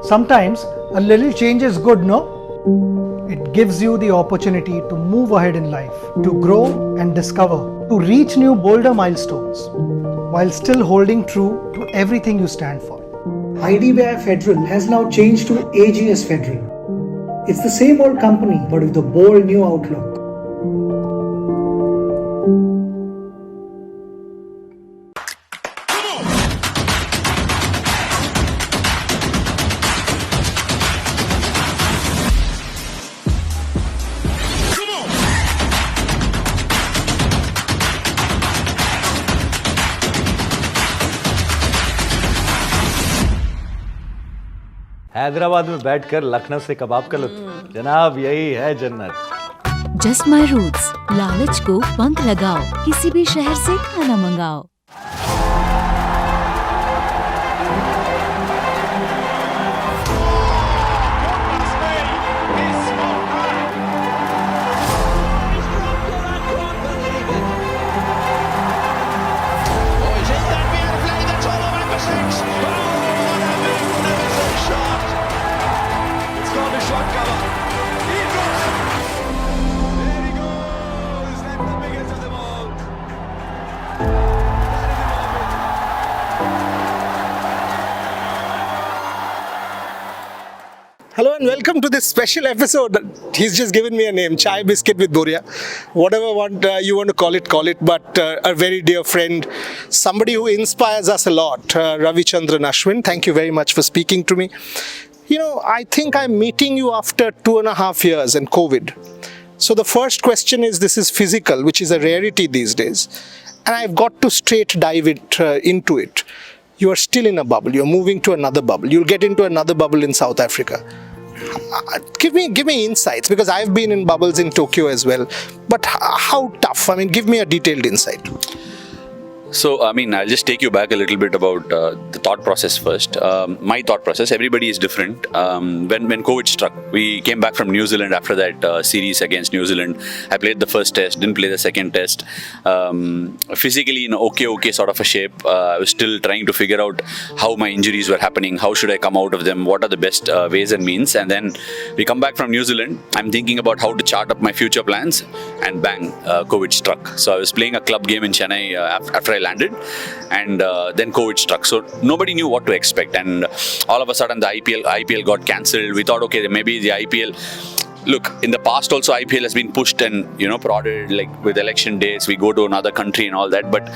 Sometimes a little change is good, no? It gives you the opportunity to move ahead in life, to grow and discover, to reach new bolder milestones, while still holding true to everything you stand for. IDBI Federal has now changed to AGS Federal. It's the same old company, but with a bold new outlook. Hyderabad में बैठकर लखनऊ से कबाब का लुत्फ, जनाब यही है जन्नत। Just my roots, लालच को पंख लगाओ, किसी भी शहर से खाना मंगाओ। Hello and welcome to this special episode. He's just given me a name, Chai Biscuit with Boria. Whatever you want to call it. But a very dear friend, somebody who inspires us a lot, Ravichandran Ashwin. Thank you very much for speaking to me. You know, I think I'm meeting you after 2.5 years and COVID. So the first question is, this is physical, which is a rarity these days. And I've got to straight dive into it. You are still in a bubble. You're moving to another bubble. You'll get into another bubble in South Africa. Give me insights, because I've been in bubbles in Tokyo as well. But how tough? I mean, give me a detailed insight. So, I mean, I'll just take you back a little bit about the thought process first. My thought process, everybody is different. When COVID struck, we came back from New Zealand after that series against New Zealand. I played the first test, didn't play the second test. Physically in okay sort of a shape. I was still trying to figure out how my injuries were happening, how should I come out of them, what are the best ways and means. And then we come back from New Zealand. I'm thinking about how to chart up my future plans, and bang, COVID struck. So I was playing a club game in Chennai after I landed, and then COVID struck. So nobody knew what to expect, and all of a sudden the IPL got cancelled. We thought, okay, maybe the IPL. Look, in the past also IPL has been pushed and prodded, like with election days we go to another country and all that, but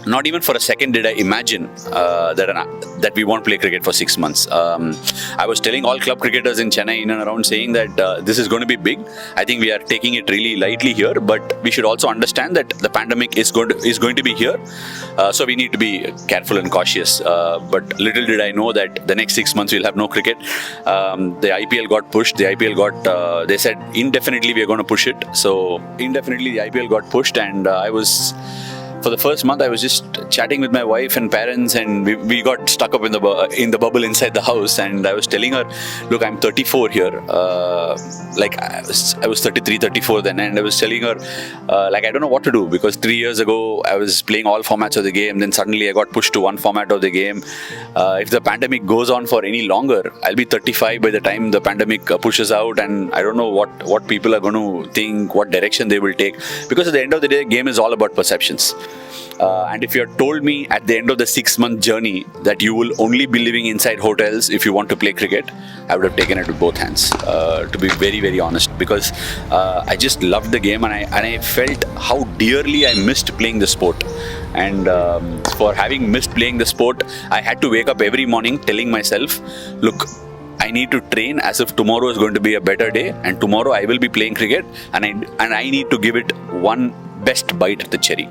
not even for a second did I imagine that we won't play cricket for 6 months. I was telling all club cricketers in Chennai in and around, saying that this is going to be big. I think we are taking it really lightly here, but we should also understand that the pandemic is going to be here. So we need to be careful and cautious. But little did I know that the next 6 months we'll have no cricket. The IPL got pushed. The IPL got, they said indefinitely we are going to push it. So indefinitely the IPL got pushed, and for the first month, I was just chatting with my wife and parents, and we got stuck up in the bubble inside the house. And I was telling her, look, I'm 34 here. Like I was 33, 34 then, and I was telling her, like, I don't know what to do, because 3 years ago I was playing all formats of the game. Then suddenly I got pushed to one format of the game. If the pandemic goes on for any longer, I'll be 35 by the time the pandemic pushes out, and I don't know what people are going to think, what direction they will take, because at the end of the day, game is all about perceptions. And if you had told me at the end of the 6-month journey that you will only be living inside hotels if you want to play cricket, I would have taken it with both hands, to be very, very honest, because I just loved the game, and I felt how dearly I missed playing the sport. And for having missed playing the sport, I had to wake up every morning telling myself, look, I need to train as if tomorrow is going to be a better day, and tomorrow I will be playing cricket, and I need to give it one best bite at the cherry.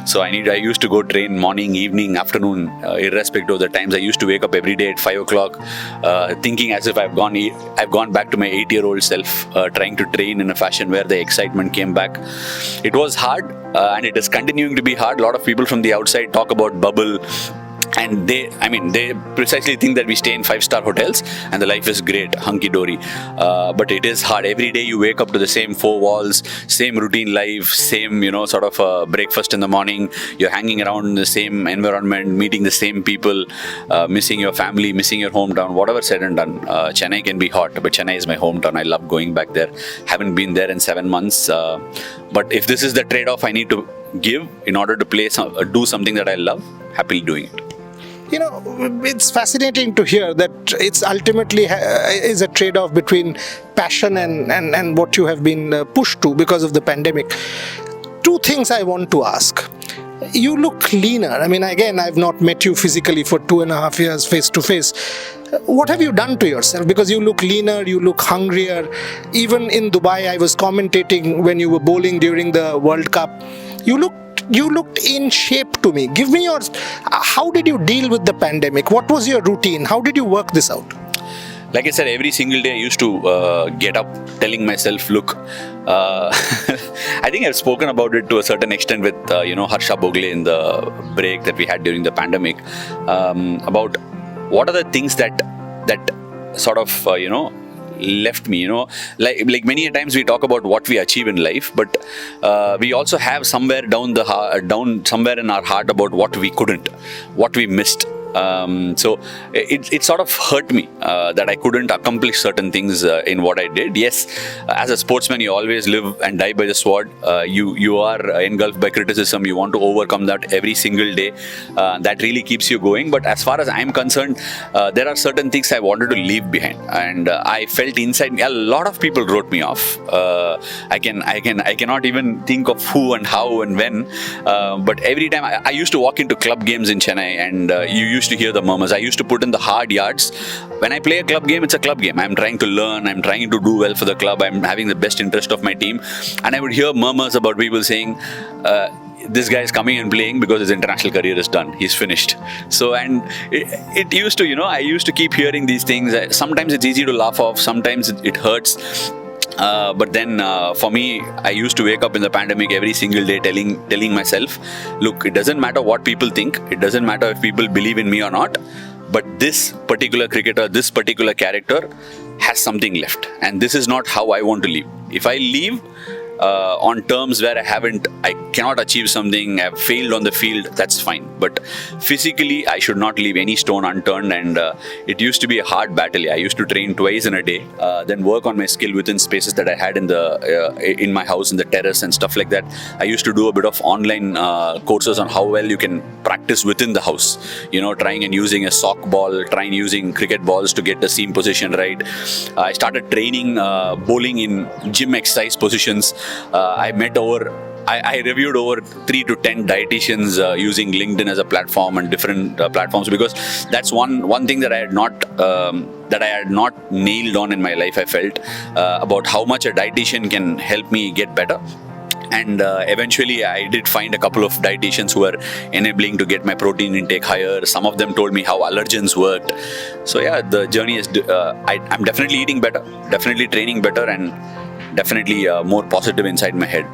So I used to go train morning, evening, afternoon, irrespective of the times. I used to wake up every day at 5 o'clock, thinking as if I've gone back to my 8-year-old self, trying to train in a fashion where the excitement came back. It was hard, and it is continuing to be hard. A lot of people from the outside talk about bubble And they precisely think that we stay in 5-star hotels and the life is great, hunky-dory. But it is hard. Every day you wake up to the same four walls, same routine life, same, sort of breakfast in the morning. You're hanging around in the same environment, meeting the same people, missing your family, missing your hometown, whatever said and done. Chennai can be hot, but Chennai is my hometown. I love going back there. Haven't been there in 7 months. But if this is the trade-off I need to give in order to do something that I love, happily doing it. It's fascinating to hear that it's ultimately is a trade-off between passion and what you have been pushed to because of the pandemic. Two things I want to ask. You look leaner. Again, I've not met you physically for 2.5 years face to face. What have you done to yourself? Because you look leaner, you look hungrier. Even in Dubai, I was commentating when you were bowling during the World Cup. You looked in shape to me. Give me how did you deal with the pandemic? What was your routine? How did you work this out? Like I said, every single day I used to get up telling myself, look, I think I've spoken about it to a certain extent with, Harsha Bogle in the break that we had during the pandemic, about what are the things that sort of, left me, like many a times we talk about what we achieve in life, but we also have somewhere down somewhere in our heart about what we couldn't, what we missed. So it sort of hurt me that I couldn't accomplish certain things in what I did. Yes, as a sportsman, you always live and die by the sword. You are engulfed by criticism. You want to overcome that every single day. That really keeps you going. But as far as I'm concerned, there are certain things I wanted to leave behind, and I felt inside me. A lot of people wrote me off. I cannot even think of who and how and when. But every time I used to walk into club games in Chennai, and you used to hear the murmurs. I used to put in the hard yards. When I play a club game, it's a club game. I'm trying to learn. I'm trying to do well for the club. I'm having the best interest of my team. And I would hear murmurs about people saying, this guy is coming and playing because his international career is done. He's finished. So, and it used to, I used to keep hearing these things. Sometimes it's easy to laugh off. Sometimes it hurts. But then for me, I used to wake up in the pandemic every single day telling myself, look, it doesn't matter what people think. It doesn't matter if people believe in me or not. But this particular cricketer, this particular character has something left. And this is not how I want to live. If I leave on terms where I cannot achieve something, I've failed on the field, that's fine. But physically, I should not leave any stone unturned, and it used to be a hard battle. I used to train twice in a day, then work on my skill within spaces that I had in my house, in the terrace and stuff like that. I used to do a bit of online courses on how well you can practice within the house, trying and using a sock ball, trying using cricket balls to get the seam position right. I started training bowling in gym exercise positions. I reviewed over 3 to 10 dietitians using LinkedIn as a platform and different platforms, because that's one thing that I had not nailed on in my life. I felt about how much a dietitian can help me get better. And eventually I did find a couple of dietitians who were enabling to get my protein intake higher. Some of them told me how allergens worked. So yeah, the journey is, I'm definitely eating better, definitely training better, and definitely more positive inside my head.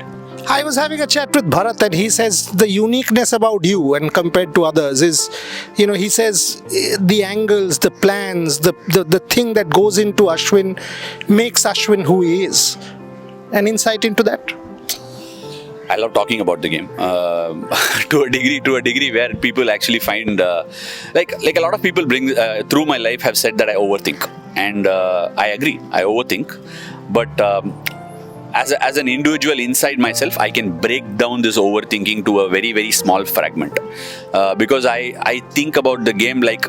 I was having a chat with Bharat, and he says the uniqueness about you and compared to others is, he says the angles, the plans, the thing that goes into Ashwin makes Ashwin who he is. An insight into that? I love talking about the game to a degree where people actually find like a lot of people bring through my life have said that I overthink, and I agree, I overthink, but as an individual inside myself, I can break down this overthinking to a very, very small fragment, because I think about the game like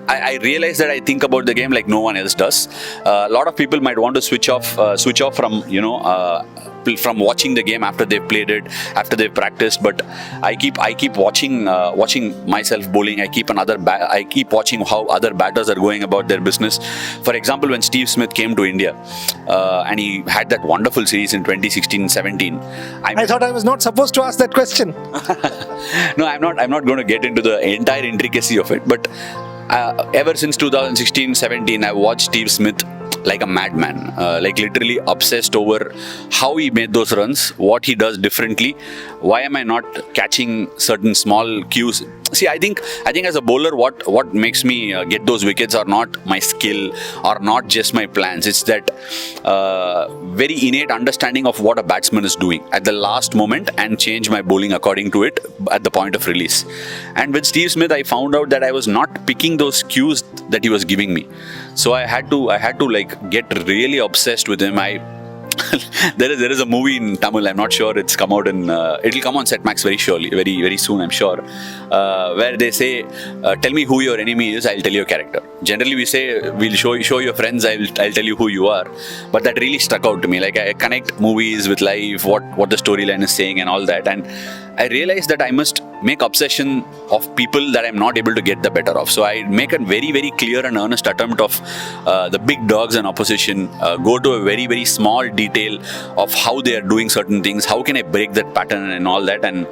I realize that I think about the game like no one else does. A lot of people might want to switch off from from watching the game after they've played it, after they've practiced. But I keep watching myself bowling. I keep watching how other batters are going about their business. For example, when Steve Smith came to India and he had that wonderful series in 2016-17. I thought I was not supposed to ask that question. No, I'm not going to get into the entire intricacy of it, but ever since 2016-17, I watched Steve Smith like a madman, like literally obsessed over how he made those runs, what he does differently, why am I not catching certain small cues. See, I think as a bowler, what makes me get those wickets are not my skill or not just my plans. It's that very innate understanding of what a batsman is doing at the last moment and change my bowling according to it at the point of release. And with Steve Smith, I found out that I was not picking those cues that he was giving me. So I had to like get really obsessed with him. There is a movie in Tamil. I'm not sure it's come out in. It'll come on Set Max very soon. I'm sure, where they say, "Tell me who your enemy is. I'll tell you your character." Generally, we say, "We'll show your friends. I'll tell you who you are." But that really stuck out to me. Like, I connect movies with life, what the storyline is saying, and all that. And I realized that I must make obsession of people that I'm not able to get the better of. So I make a very, very clear and earnest attempt of the big dogs and opposition, go to a very, very small detail of how they are doing certain things, how can I break that pattern and all that. And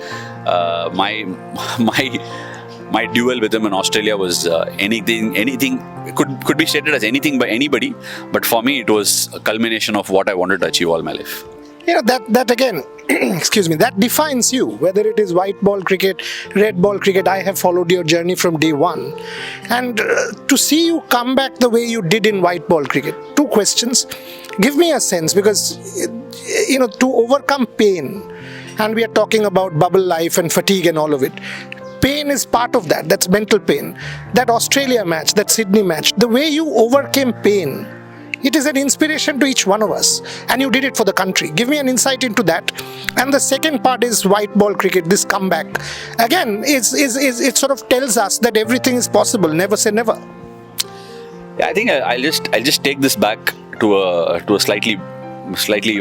my duel with him in Australia was anything could be stated as anything by anybody, but for me it was a culmination of what I wanted to achieve all my life. That again, excuse me, that defines you. Whether it is white ball cricket, red ball cricket, I have followed your journey from day one. And to see you come back the way you did in white ball cricket, 2 questions. Give me a sense, because, to overcome pain, and we are talking about bubble life and fatigue and all of it, pain is part of that. That's mental pain. That Australia match, that Sydney match, the way you overcame pain, it is an inspiration to each one of us, and you did it for the country. Give me an insight into that. And the second part is white ball cricket, this comeback. Again, it sort of tells us that everything is possible. Never say never. Yeah, I think I'll just take this back to a slightly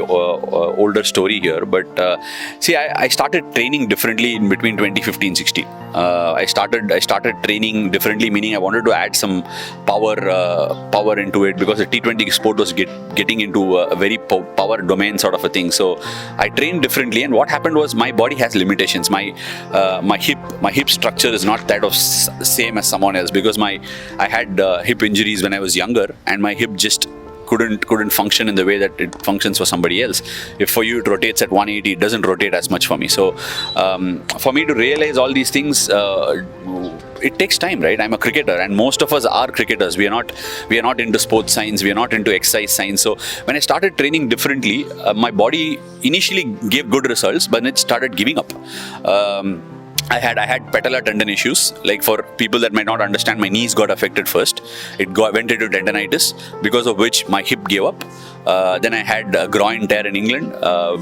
older story here, but see, I started training differently in between 2015-16. I started training differently, meaning I wanted to add some power into it, because the T20 sport was getting into a very power domain sort of a thing. So I trained differently, and what happened was my body has limitations. My hip structure is not that of same as someone else, because I had hip injuries when I was younger, and my hip just couldn't function in the way that it functions for somebody else. If for you it rotates at 180, it doesn't rotate as much for me. So for me to realize all these things, it takes time, right? I'm a cricketer, and most of us are cricketers. We are not into sports science. We are not into exercise science. So when I started training differently, my body initially gave good results, but it started giving up. I had patellar tendon issues. Like, for people that might not understand, my knees got affected first. Went into tendonitis, because of which my hip gave up. Then I had a groin tear in England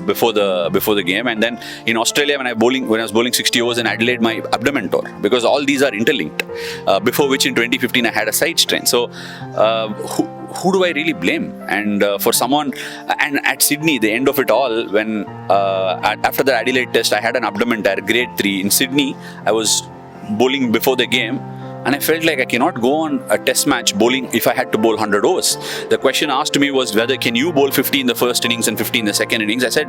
before the game, and then in Australia when I was bowling 60 overs in Adelaide, my abdomen tore, because all these are interlinked. Before which in 2015 I had a side strain. So who do I really blame? And for someone, and at Sydney, the end of it all, when after the Adelaide test, I had an abdomen tear, grade 3. In Sydney, I was bowling before the game, and I felt like I cannot go on a test match bowling if I had to bowl 100 overs. The question asked to me was whether can you bowl 50 in the first innings and 50 in the second innings. I said,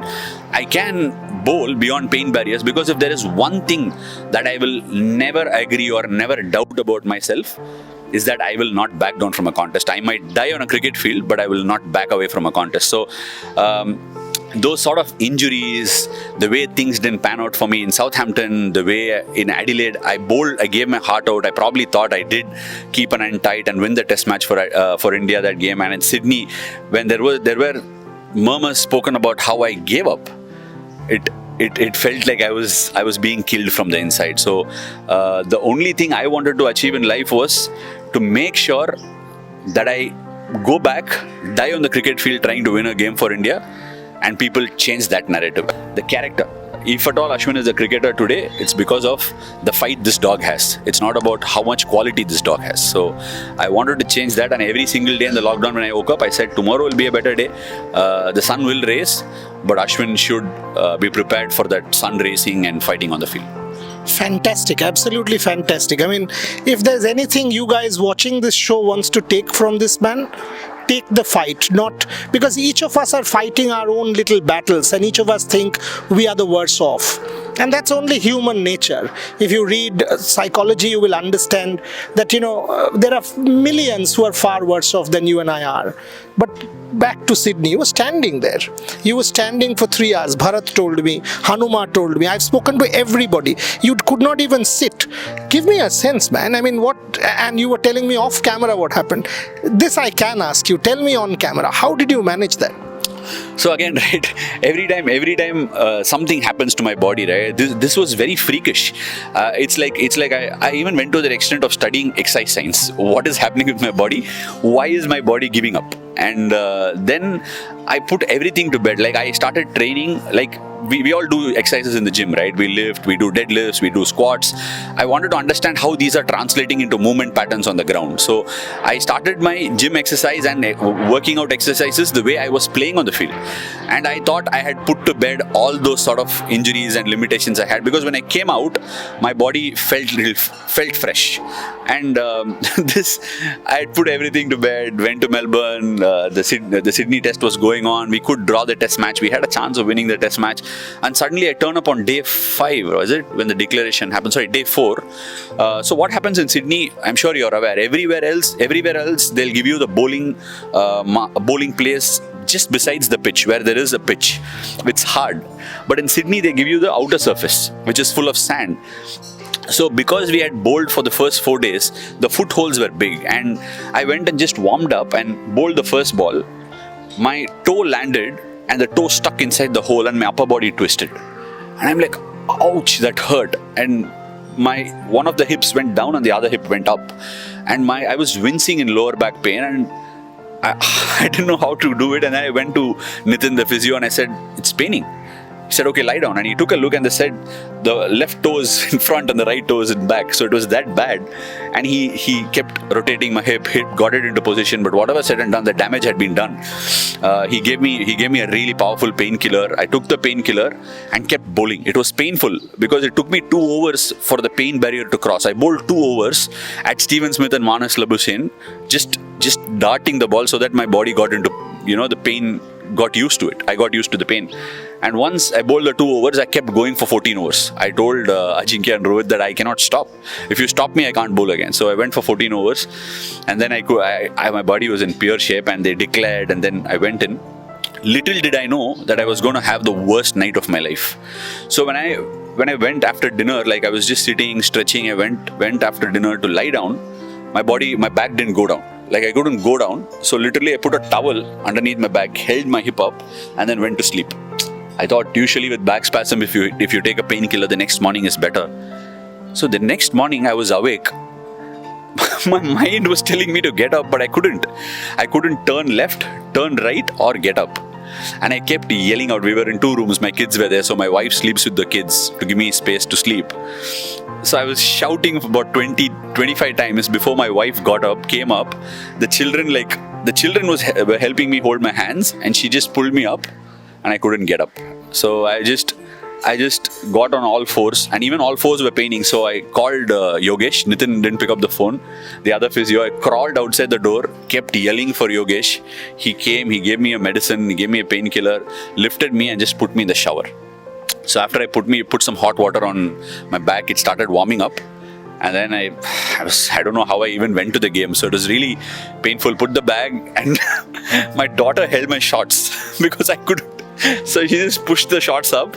I can bowl beyond pain barriers, because if there is one thing that I will never agree or never doubt about myself, is that I will not back down from a contest. I might die on a cricket field, but I will not back away from a contest. So those sort of injuries, the way things didn't pan out for me in Southampton, the way in Adelaide I gave my heart out. I probably thought I did keep an eye tight and win the test match for India that game. And in Sydney, when there were murmurs spoken about how I gave up, it felt like I was being killed from the inside. So the only thing I wanted to achieve in life was to make sure that I go back, die on the cricket field trying to win a game for India, and people change that narrative. The character. If at all Ashwin is a cricketer today, it's because of the fight this dog has. It's not about how much quality this dog has. So I wanted to change that, and every single day in the lockdown when I woke up, I said tomorrow will be a better day. The sun will race, but Ashwin should be prepared for that sun racing and fighting on the field. Fantastic, absolutely fantastic. I mean, if there's anything you guys watching this show wants to take from this man, take the fight. Not because each of us are fighting our own little battles, and each of us think we are the worse off. And that's only human nature. If you read psychology, you will understand that, there are millions who are far worse off than you and I are. But back to Sydney, you were standing there. You were standing for 3 hours. Bharat told me, Hanuma told me, I've spoken to everybody. You could not even sit. Give me a sense, man. I mean, what? And you were telling me off camera what happened. This I can ask you. Tell me on camera. How did you manage that? So again, right, every time something happens to my body, right, this was very freakish. It's like I even went to the extent of studying exercise science. What is happening with my body? Why is my body giving up? And then I put everything to bed. Like I started training, like we all do exercises in the gym, right? We lift, we do deadlifts, we do squats. I wanted to understand how these are translating into movement patterns on the ground. So I started my gym exercise and working out exercises the way I was playing on the field. And I thought I had put to bed all those sort of injuries and limitations I had, because when I came out, my body felt fresh. And I had put everything to bed, went to Melbourne, the Sydney test was going on. We could draw the test match. We had a chance of winning the test match. And suddenly I turn up on day 5, was it? When the declaration happened. Sorry, day 4. So what happens in Sydney, I'm sure you're aware, everywhere else, they'll give you the bowling place just besides the pitch, where there is a pitch. It's hard. But in Sydney, they give you the outer surface, which is full of sand. So because we had bowled for the first 4 days, the footholds were big. And I went and just warmed up and bowled the first ball. My toe landed and the toe stuck inside the hole and my upper body twisted. And I'm like, ouch, that hurt. And one of the hips went down and the other hip went up. And I was wincing in lower back pain, and I didn't know how to do it. And then I went to Nitin, the physio, and I said, it's paining. He said, okay, lie down. And he took a look and they said, the left toe is in front and the right toe is in back. So it was that bad. And he kept rotating my hip, got it into position. But whatever said and done, the damage had been done. He gave me a really powerful painkiller. I took the painkiller and kept bowling. It was painful because it took me 2 overs for the pain barrier to cross. I bowled 2 overs at Steven Smith and Manas Labuschagne, just darting the ball so that my body got into, the pain, got used to it. I got used to the pain. And once I bowled the 2 overs, I kept going for 14 overs. I told Ajinkya and Rohit that I cannot stop. If you stop me, I can't bowl again. So I went for 14 overs. And then my body was in pure shape and they declared, and then I went in. Little did I know that I was going to have the worst night of my life. So when I went after dinner, like I was just sitting, stretching, I went after dinner to lie down. My back didn't go down. Like I couldn't go down. So literally I put a towel underneath my back, held my hip up, and then went to sleep. I thought usually with back spasm, if you take a painkiller, the next morning is better. So the next morning I was awake. My mind was telling me to get up, but I couldn't. I couldn't turn left, turn right, or get up. And I kept yelling out. We were in 2 rooms. My kids were there. So my wife sleeps with the kids to give me space to sleep. So I was shouting about 20-25 times before my wife came up. The children were helping me hold my hands, and she just pulled me up and I couldn't get up. So I just got on all fours, and even all fours were paining. So I called Yogesh. Nitin didn't pick up the phone. The other physio, I crawled outside the door, kept yelling for Yogesh. He came, he gave me a medicine, he gave me a painkiller, lifted me and just put me in the shower. So after I put some hot water on my back, it started warming up. And then I don't know how I even went to the game. So it was really painful. Put the bag, and my daughter held my shorts because I couldn't. So she just pushed the shorts up,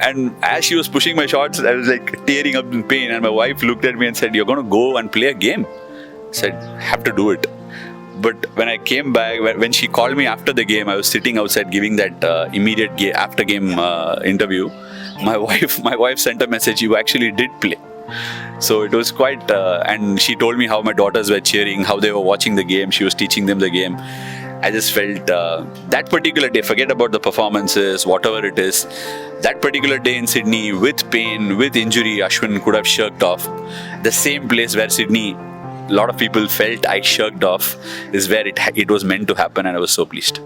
and as she was pushing my shorts, I was like tearing up in pain. And my wife looked at me and said, "You're going to go and play a game?" I said, "Have to do it." But when I came back, when she called me after the game, I was sitting outside giving that immediate after game interview. My wife sent a message, "You actually did play." So it was quite, and she told me how my daughters were cheering, how they were watching the game. She was teaching them the game. I just felt that particular day, forget about the performances, whatever it is, that particular day in Sydney with pain, with injury, Ashwin could have shirked off. The same place where Sydney, a lot of people felt I shirked off, is where it was meant to happen, and I was so pleased.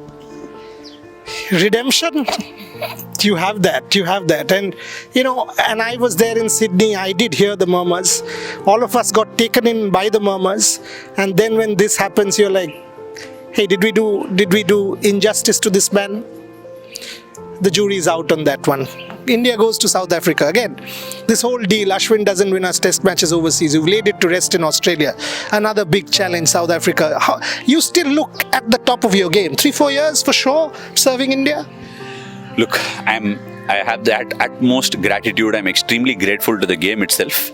Redemption, you have that. And and I was there in Sydney. I did hear the murmurs. All of us got taken in by the murmurs. And then when this happens, you're like, hey, did we do injustice to this man? The jury's out on that one. India goes to South Africa again. This whole deal, Ashwin doesn't win us test matches overseas. You've laid it to rest in Australia. Another big challenge, South Africa. You still look at the top of your game. 3-4 years for sure serving India? Look, I have that utmost gratitude. I'm extremely grateful to the game itself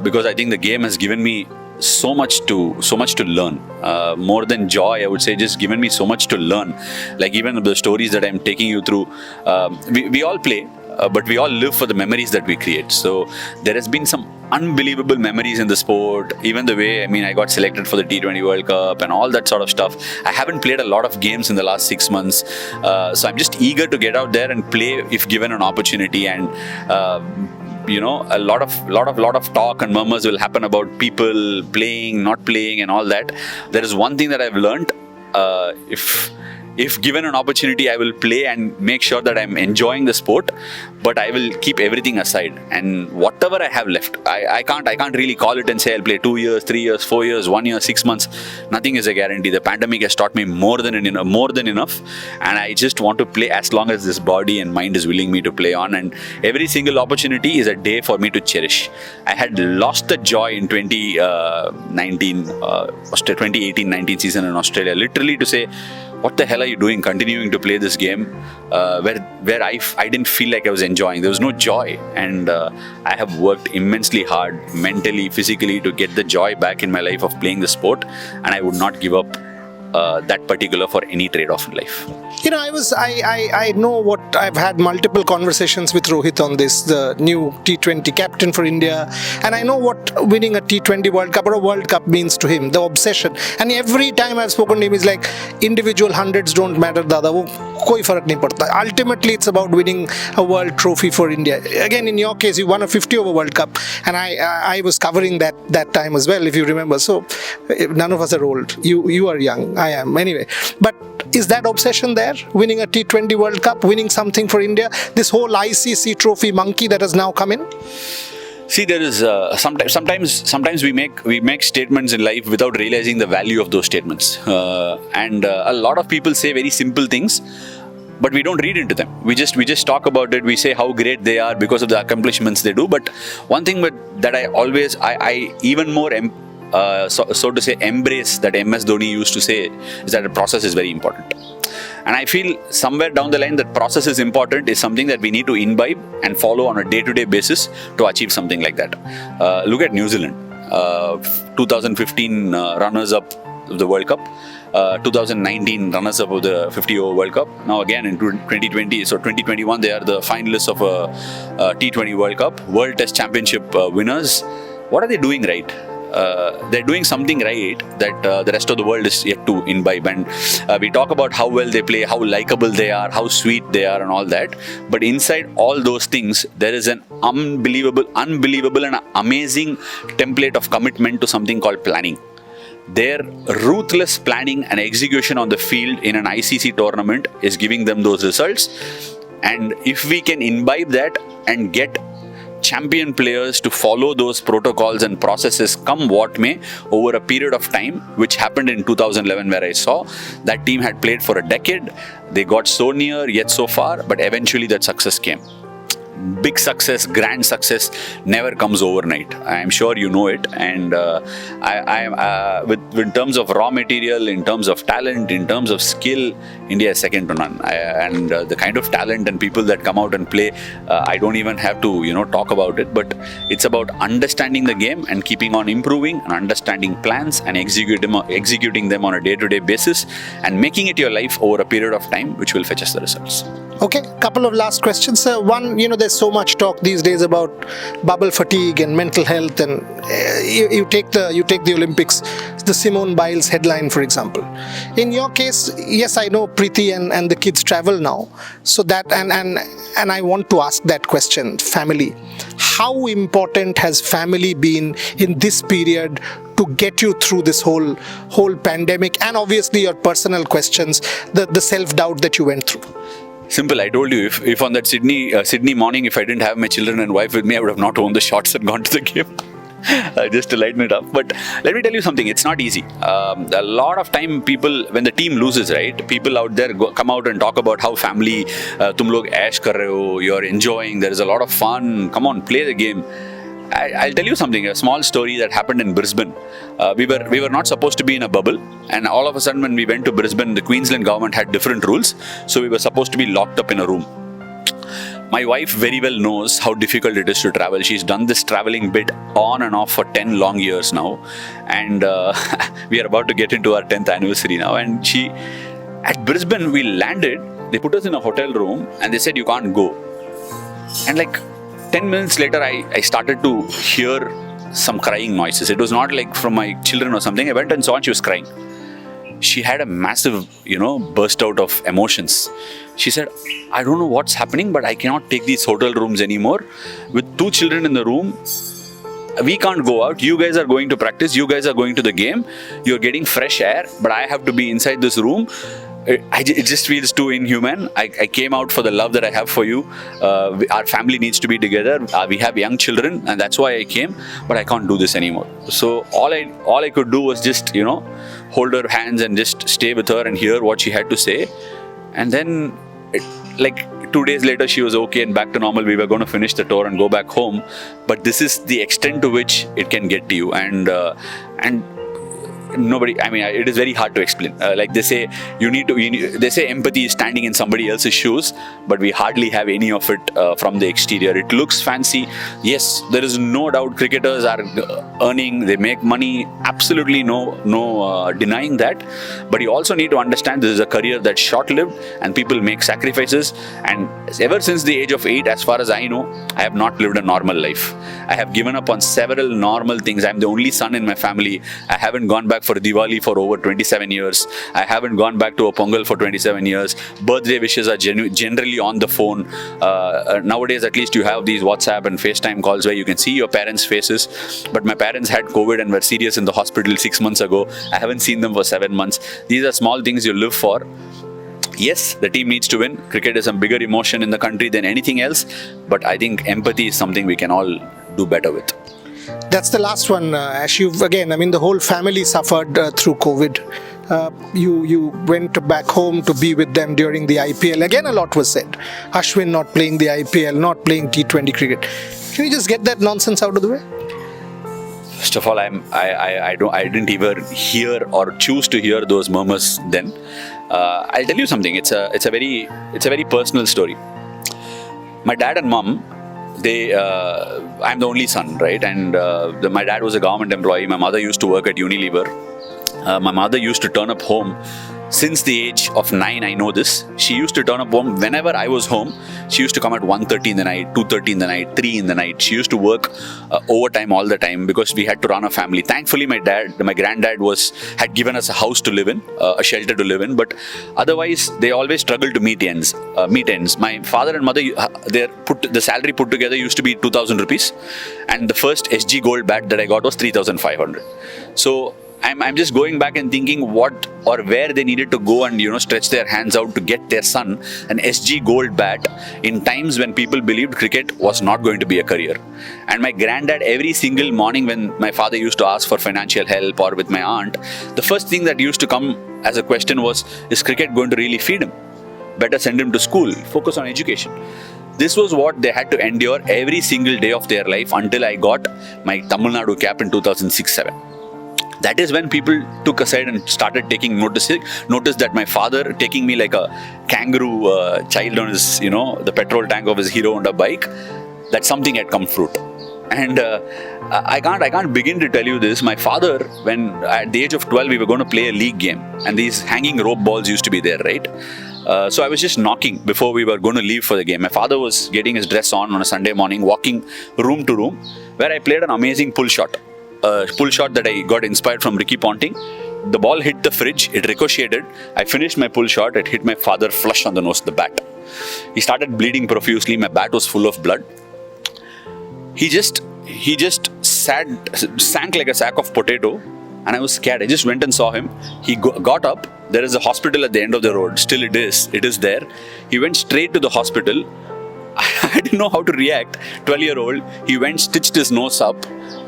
because I think the game has given me so much to learn. More than joy, I would say, just given me so much to learn. Like even the stories that I'm taking you through, we all play. But we all live for the memories that we create. So there has been some unbelievable memories in the sport. Even the way, I got selected for the T20 World Cup and all that sort of stuff. I haven't played a lot of games in the last 6 months. So I'm just eager to get out there and play if given an opportunity. And a lot of talk and murmurs will happen about people playing, not playing and all that. There is one thing that I've learned. If given an opportunity, I will play and make sure that I'm enjoying the sport, but I will keep everything aside. And whatever I have left, I can't really call it and say I'll play 2 years, 3 years, 4 years, 1 year, 6 months. Nothing is a guarantee. The pandemic has taught me more than enough, and I just want to play as long as this body and mind is willing me to play on. And every single opportunity is a day for me to cherish. I had lost the joy in 2018-19 season in Australia, literally to say, what the hell are you doing continuing to play this game where I didn't feel like I was enjoying. There was no joy, and I have worked immensely hard mentally, physically to get the joy back in my life of playing the sport, and I would not give up that particular for any trade-off in life. I know what I've had multiple conversations with Rohit on this, the new T20 captain for India, and I know what winning a T20 World Cup or a World Cup means to him, the obsession. And every time I've spoken to him, he's like, individual hundreds don't matter, dada, wo koi farak nahi padta. Ultimately, it's about winning a world trophy for India. Again, in your case, you won a 50-over World Cup, and I was covering that time as well, if you remember. So none of us are old. You are young. I am. Anyway, but is that obsession there? Winning a T20 World Cup, winning something for India, this whole ICC trophy monkey that has now come in? See, there is sometimes we make statements in life without realizing the value of those statements, and a lot of people say very simple things, but we don't read into them. We just talk about it. We say how great they are because of the accomplishments they do. But one thing that I even more so to say embrace that MS Dhoni used to say is that the process is very important. And I feel somewhere down the line that process is important is something that we need to imbibe and follow on a day-to-day basis to achieve something like that. Look at New Zealand, 2015 runners-up of the World Cup, 2019 runners-up of the 50-over World Cup. Now again in 2020, so 2021 they are the finalists of a T20 World Cup, World Test Championship winners. What are they doing right? They're doing something right that the rest of the world is yet to imbibe. And we talk about how well they play, how likable they are, how sweet they are and all that. But inside all those things, there is an unbelievable and amazing template of commitment to something called planning. Their ruthless planning and execution on the field in an ICC tournament is giving them those results. And if we can imbibe that and get champion players to follow those protocols and processes come what may over a period of time, which happened in 2011 where I saw that team had played for a decade. They got so near yet so far, but eventually that success came. Big success, grand success never comes overnight. I am sure you know it. And in terms of raw material, in terms of talent, in terms of skill, India is second to none. The kind of talent and people that come out and play, I don't even have to talk about it. But it's about understanding the game and keeping on improving and understanding plans and executing them on a day-to-day basis and making it your life over a period of time, which will fetch us the results. Okay, couple of last questions. One, there's so much talk these days about bubble fatigue and mental health, and you take the Olympics, the Simone Biles headline, for example. In your case, yes, I know Preeti and the kids travel now, so that and I want to ask that question, family. How important has family been in this period to get you through this whole pandemic, and obviously your personal questions, the self-doubt that you went through? Simple. I told you, if on that Sydney morning, if I didn't have my children and wife with me, I would have not owned the shots and gone to the game. just to lighten it up. But let me tell you something, it's not easy. A lot of time people, when the team loses, right, people out there come out and talk about how family, tum log ash kar rahe ho, you're enjoying, there is a lot of fun, come on, play the game. I'll tell you something, a small story that happened in Brisbane. We were not supposed to be in a bubble, and all of a sudden when we went to Brisbane, the Queensland government had different rules, so we were supposed to be locked up in a room. My wife very well knows how difficult it is to travel. She's done this traveling bit on and off for 10 long years now, and we are about to get into our 10th anniversary now. And at Brisbane, we landed, they put us in a hotel room and they said you can't go. And like 10 minutes later, I started to hear some crying noises. It was not like from my children or something. I went and saw and she was crying. She had a massive, burst out of emotions. She said, I don't know what's happening, but I cannot take these hotel rooms anymore. With 2 children in the room, we can't go out. You guys are going to practice. You guys are going to the game. You're getting fresh air, but I have to be inside this room. It just feels too inhuman. I came out for the love that I have for you. Our family needs to be together. We have young children, and that's why I came. But I can't do this anymore. So all I could do was just hold her hands and just stay with her and hear what she had to say. And then, 2 days later, she was okay and back to normal. We were going to finish the tour and go back home. But this is the extent to which it can get to you, and nobody, it is very hard to explain. Like they say, they say empathy is standing in somebody else's shoes, but we hardly have any of it from the exterior. It looks fancy. Yes, there is no doubt cricketers are earning, they make money. Absolutely no denying that. But you also need to understand this is a career that's short-lived and people make sacrifices. And ever since the age of 8, as far as I know, I have not lived a normal life. I have given up on several normal things. I'm the only son in my family. I haven't gone back for Diwali for over 27 years. I haven't gone back to a Pongal for 27 years. Birthday wishes are generally on the phone. Nowadays, at least you have these WhatsApp and FaceTime calls where you can see your parents' faces. But my parents had COVID and were serious in the hospital 6 months ago. I haven't seen them for 7 months. These are small things you live for. Yes, the team needs to win. Cricket is a bigger emotion in the country than anything else. But I think empathy is something we can all do better with. That's the last one, Ash. The whole family suffered through COVID. You went back home to be with them during the IPL. Again, a lot was said. Ashwin not playing the IPL, not playing T20 cricket. Can you just get that nonsense out of the way? First of all, I didn't even hear or choose to hear those murmurs then. I'll tell you something. It's a very personal story. My dad and mom, I'm the only son, right? And my dad was a government employee. My mother used to work at Unilever. My mother used to turn up home. Since the age of 9, I know this. She used to turn up home whenever I was home. She used to come at 1:30 in the night, 2:30 in the night, 3 in the night. She used to work overtime all the time because we had to run a family. Thankfully, my granddad had given us a house to live in, a shelter to live in. But otherwise, they always struggled to meet ends. My father and mother, the salary put together used to be 2,000 rupees, and the first SG Gold bat that I got was 3,500. So I'm just going back and thinking what or where they needed to go and stretch their hands out to get their son an SG Gold bat in times when people believed cricket was not going to be a career. And my granddad, every single morning when my father used to ask for financial help or with my aunt, the first thing that used to come as a question was, is cricket going to really feed him? Better send him to school, focus on education. This was what they had to endure every single day of their life until I got my Tamil Nadu cap in 2006-07. That is when people took aside and started taking notice that my father taking me like a kangaroo child on his, the petrol tank of his Hero Honda bike, that something had come fruit. And I can't begin to tell you this. My father, when at the age of 12, we were going to play a league game, and these hanging rope balls used to be there, right? So I was just knocking before we were going to leave for the game. My father was getting his dress on a Sunday morning, walking room to room, where I played an amazing pull shot. Pull shot that I got inspired from Ricky Ponting. The ball hit the fridge, it ricocheted. I finished my pull shot, it hit my father flush on the nose, the bat. He started bleeding profusely, my bat was full of blood. He just sank like a sack of potato, and I was scared. I just went and saw him. He got up. There is a hospital at the end of the road. Still it is there. He went straight to the hospital. I didn't know how to react. 12-year-old, he went, stitched his nose up,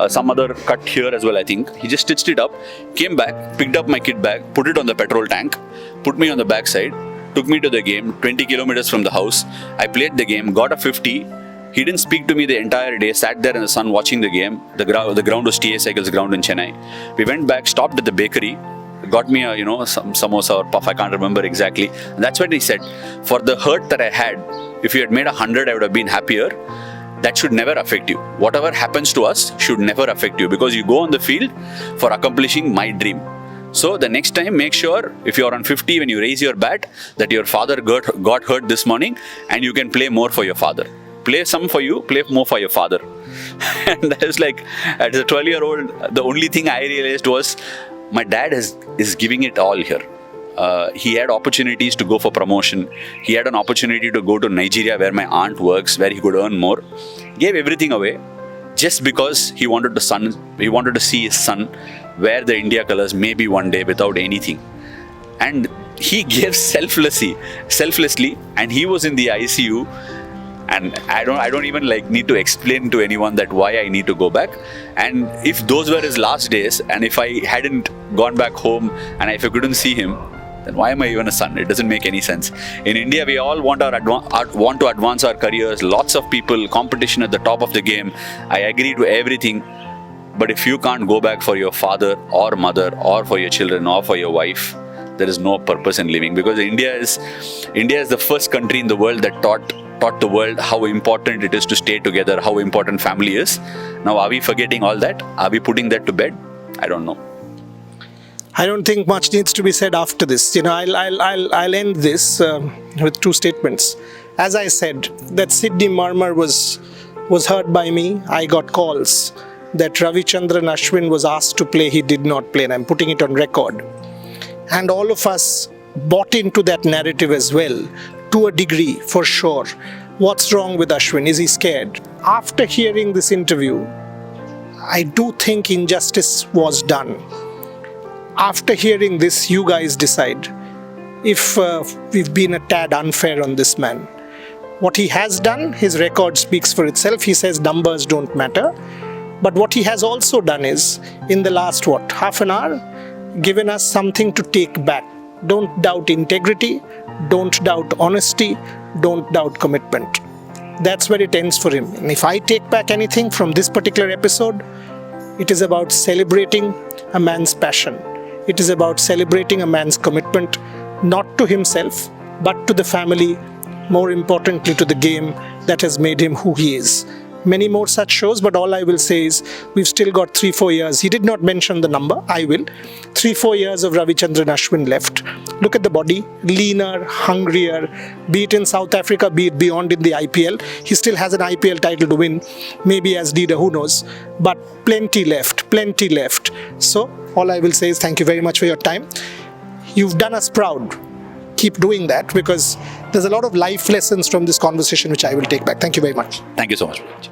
some other cut here as well, I think. He just stitched it up, came back, picked up my kit bag, put it on the petrol tank, put me on the backside, took me to the game, 20 kilometers from the house. I played the game, got a 50. He didn't speak to me the entire day, sat there in the sun watching the game. The ground was TA Cycles ground in Chennai. We went back, stopped at the bakery, got me a, some samosa or puff, I can't remember exactly. And that's when he said, for the hurt that I had, if you had made 100, I would have been happier. That should never affect you. Whatever happens to us should never affect you, because you go on the field for accomplishing my dream. So the next time, make sure if you're on 50 when you raise your bat, that your father got hurt this morning and you can play more for your father. Play some for you, play more for your father. And that is like, as a 12-year-old, the only thing I realized was my dad is giving it all here. He had opportunities to go for promotion. He had an opportunity to go to Nigeria where my aunt works, where he could earn more. Gave everything away just because he wanted to see his son wear the India colors maybe one day without anything. And he gave selflessly, and he was in the ICU. And I don't even need to explain to anyone that why I need to go back. And if those were his last days, and if I hadn't gone back home, and if I couldn't see him, then why am I even a son? It doesn't make any sense. In India, we all want to advance our careers. Lots of people, competition at the top of the game. I agree to everything. But if you can't go back for your father or mother or for your children or for your wife, there is no purpose in living. Because India is the first country in the world that taught the world how important it is to stay together, how important family is. Now, are we forgetting all that? Are we putting that to bed? I don't know. I don't think much needs to be said after this. I'll end this with two statements. As I said, that Sydney murmur was heard by me. I got calls that Ravichandran Ashwin was asked to play, he did not play, and I'm putting it on record. And all of us bought into that narrative as well, to a degree, for sure. What's wrong with Ashwin? Is he scared? After hearing this interview, I do think injustice was done. After hearing this, you guys decide if we've been a tad unfair on this man. What he has done, his record speaks for itself. He says numbers don't matter. But what he has also done is, in the last, half an hour, given us something to take back. Don't doubt integrity, don't doubt honesty, don't doubt commitment. That's where it ends for him. And if I take back anything from this particular episode, it is about celebrating a man's passion. It is about celebrating a man's commitment, not to himself, but to the family, more importantly to the game that has made him who he is. Many more such shows, but all I will say is we've still got 3-4 years. He did not mention the number, I will. 3-4 years of Ravichandran Ashwin left. Look at the body, leaner, hungrier, be it in South Africa, be it beyond in the IPL. He still has an IPL title to win, maybe as leader, who knows. But plenty left. So all I will say is thank you very much for your time. You've done us proud. Keep doing that, because there's a lot of life lessons from this conversation which I will take back. Thank you very much. Thank you so much.